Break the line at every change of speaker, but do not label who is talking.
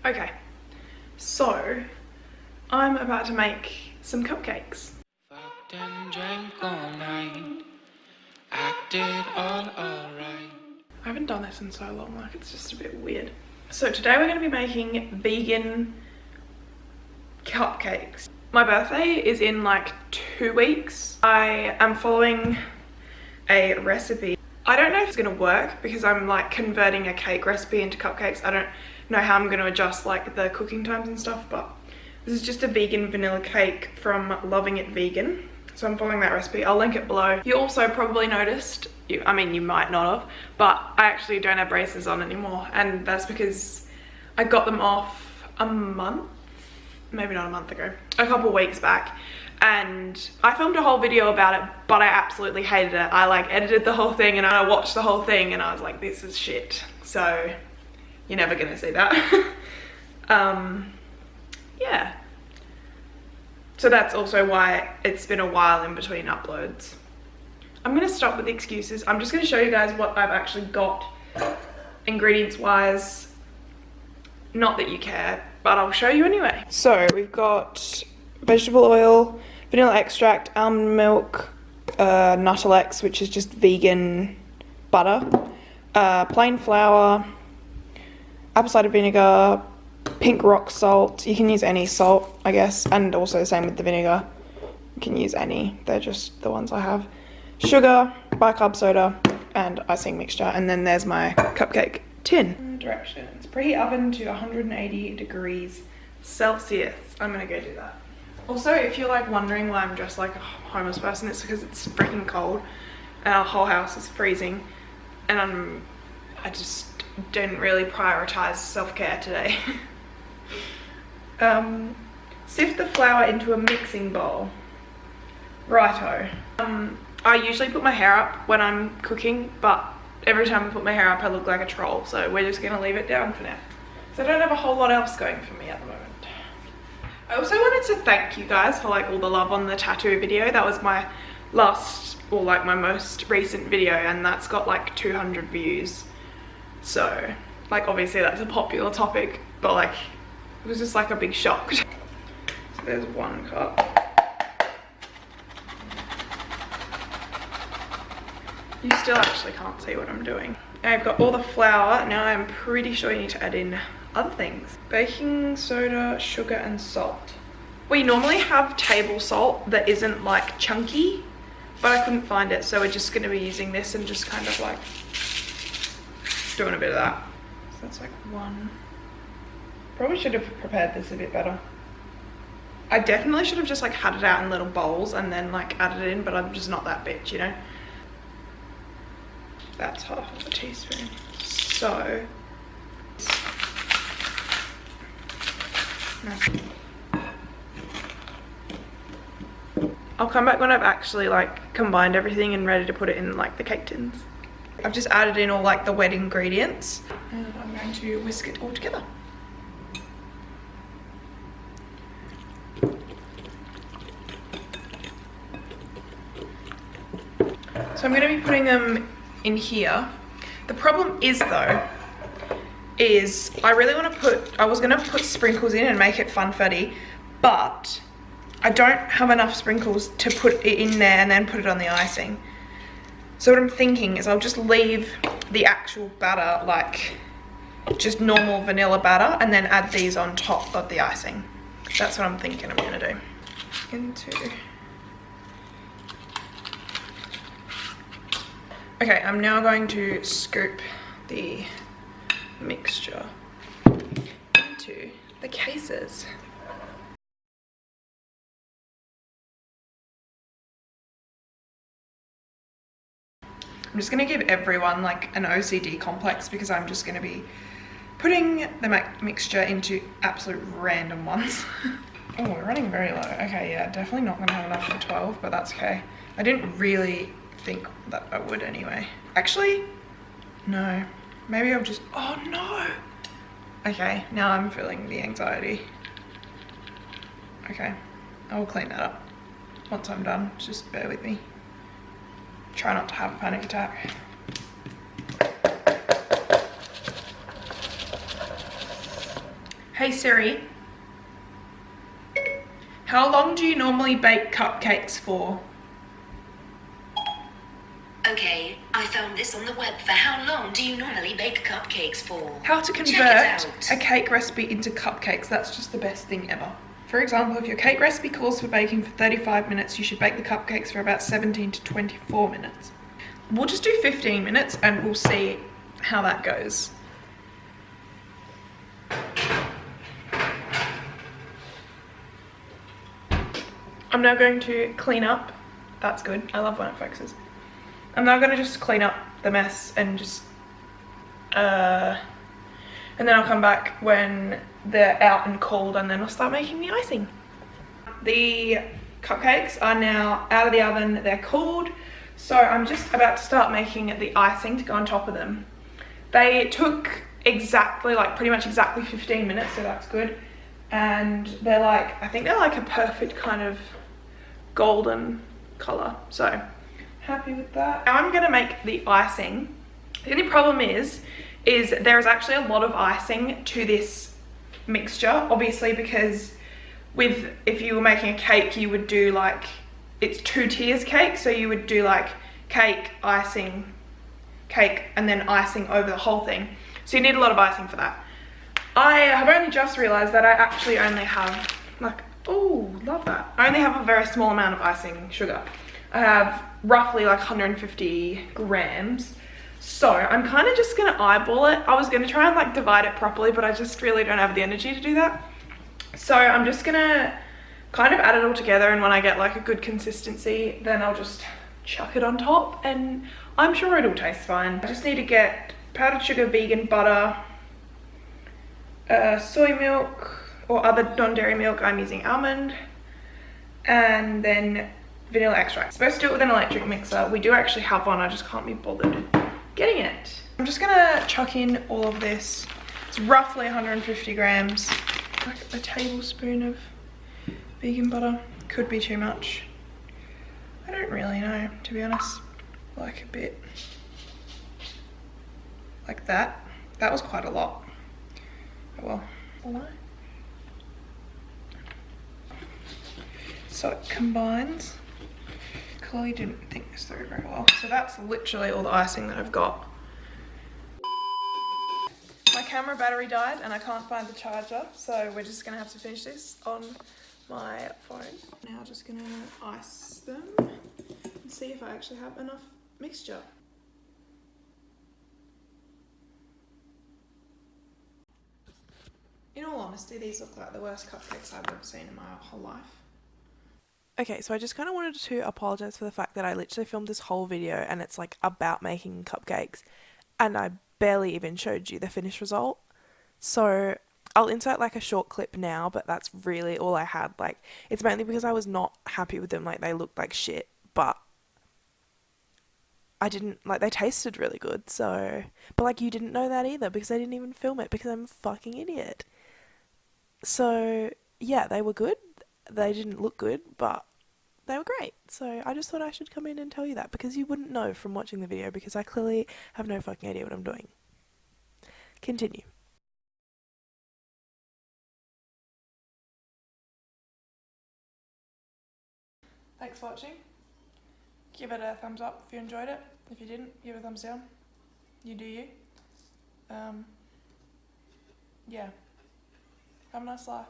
Okay, so I'm about to make some cupcakes.
Fucked and drank all night, acted all alright.
I haven't done this in so long, like it's just a bit weird. So today we're going to be making vegan cupcakes. My birthday is in like 2 weeks. I am following a recipe. I don't know if it's going to work because I'm like converting a cake recipe into cupcakes. I don't know how I'm going to adjust like the cooking times and stuff, but this is just a vegan vanilla cake from Loving It Vegan. So I'm following that recipe. I'll link it below. You also probably noticed, I mean you might not have, but I actually don't have braces on anymore, and that's because I got them off a month, maybe not a month ago, a couple weeks back, and I filmed a whole video about it, but I absolutely hated it. I like edited the whole thing and I watched the whole thing and I was like, this is shit. So you're never gonna see that. Yeah. So that's also why it's been a while in between uploads. I'm gonna stop with the excuses. I'm just gonna show you guys what I've actually got ingredients wise. Not that you care, but I'll show you anyway. So we've got vegetable oil, vanilla extract, almond milk, Nuttelex, which is just vegan butter, plain flour, apple cider vinegar, pink rock salt. You can use any salt, I guess, and also the same with the vinegar. You can use any, they're just the ones I have. Sugar, bicarb soda, and icing mixture. And then there's my cupcake tin. Directions: preheat oven to 180 degrees Celsius. I'm gonna go do that. Also, if you're like wondering why I'm dressed like a homeless person, it's because it's freaking cold and our whole house is freezing, and I just didn't really prioritize self-care today. Sift the flour into a mixing bowl. Righto. I usually put my hair up when I'm cooking, but every time I put my hair up I look like a troll, so we're just gonna leave it down for now. So I don't have a whole lot else going for me at the moment. I also wanted to thank you guys for like all the love on the tattoo video. That was my last, or like my most recent video, and that's got like 200 views. So like obviously that's a popular topic, but like it was just like a big shock. So there's one cup. You still actually can't see what I'm doing. I've got all the flour. Now I'm pretty sure you need to add in other things. Baking soda, sugar and salt. We normally have table salt that isn't like chunky, but I couldn't find it, so we're just gonna be using this and just kind of like doing a bit of that. So that's like one. Probably should have prepared this a bit better. I definitely should have just like had it out in little bowls and then like added it in, but I'm just not that bitch, you know? That's half of a teaspoon. So, I'll come back when I've actually like combined everything and ready to put it in like the cake tins. I've just added in all like the wet ingredients and I'm going to whisk it all together. So I'm going to be putting them in here. The problem is though, is I really want to put, I was going to put sprinkles in and make it funfetti, but I don't have enough sprinkles to put it in there and then put it on the icing. So what I'm thinking is I'll just leave the actual batter like just normal vanilla batter and then add these on top of the icing. That's what I'm thinking I'm going to do. Okay, I'm now going to scoop the mixture into the cases. I'm just gonna give everyone like an OCD complex because I'm just gonna be putting the mixture into absolute random ones. Oh, we're running very low. Okay, yeah, definitely not gonna have enough for 12, but that's okay. I didn't really think that I would anyway. Actually, no. Maybe I'll just, oh no. Okay, now I'm feeling the anxiety. Okay, I will clean that up once I'm done. Just bear with me. Try not to have a panic attack. Hey Siri, how long do you normally bake cupcakes for?
Okay, I found this on the web for how long do you normally bake cupcakes for?
How to
Check it
convert
out.
a cake recipe into cupcakes. That's just the best thing ever. For example, if your cake recipe calls for baking for 35 minutes, you should bake the cupcakes for about 17 to 24 minutes. We'll just do 15 minutes and we'll see how that goes. I'm now going to clean up. That's good. I love when it focuses. I'm now going to just clean up the mess and just and then I'll come back when they're out and cold, and then I'll start making the icing. The cupcakes are now out of the oven, they're cooled, so I'm just about to start making the icing to go on top of them. They took exactly, like pretty much exactly 15 minutes, so that's good. And they're like, I think they're like a perfect kind of golden color, so happy with that. Now I'm gonna make the icing. The only problem is there is actually a lot of icing to this mixture, obviously, because if you were making a cake, you would do like, it's 2 tiers cake, so you would do like cake, icing, cake, and then icing over the whole thing. So you need a lot of icing for that. I have only just realized that I actually only have like, oh, love that. I only have a very small amount of icing sugar. I have roughly like 150 grams. So I'm kind of just gonna eyeball it. I was gonna try and like divide it properly, but I just really don't have the energy to do that. So I'm just gonna kind of add it all together, and when I get like a good consistency, then I'll just chuck it on top, and I'm sure it'll taste fine. I just need to get powdered sugar, vegan butter, soy milk or other non-dairy milk. I'm using almond, and then vanilla extract. I'm supposed to do it with an electric mixer. We do actually have one, I just can't be bothered getting it. I'm just gonna chuck in all of this. It's roughly 150 grams. Like a tablespoon of vegan butter. Could be too much. I don't really know, to be honest. Like a bit like that. That was quite a lot. Oh well. So it combines. Chloe didn't think this through very well. So that's literally all the icing that I've got. My camera battery died and I can't find the charger, so we're just gonna have to finish this on my phone. Now just gonna ice them and see if I actually have enough mixture. In all honesty, these look like the worst cupcakes I've ever seen in my whole life. Okay, so I just kind of wanted to apologise for the fact that I literally filmed this whole video and it's like about making cupcakes, and I barely even showed you the finished result. So I'll insert like a short clip now, but that's really all I had. Like, it's mainly because I was not happy with them. Like, they looked like shit, but I didn't, like, they tasted really good. So, but like, you didn't know that either because I didn't even film it because I'm a fucking idiot. So yeah, they were good. They didn't look good, but they were great. So I just thought I should come in and tell you that, because you wouldn't know from watching the video, because I clearly have no fucking idea what I'm doing. Continue. Thanks for watching. Give it a thumbs up if you enjoyed it. If you didn't, give it a thumbs down. You do you. Yeah. Have a nice life.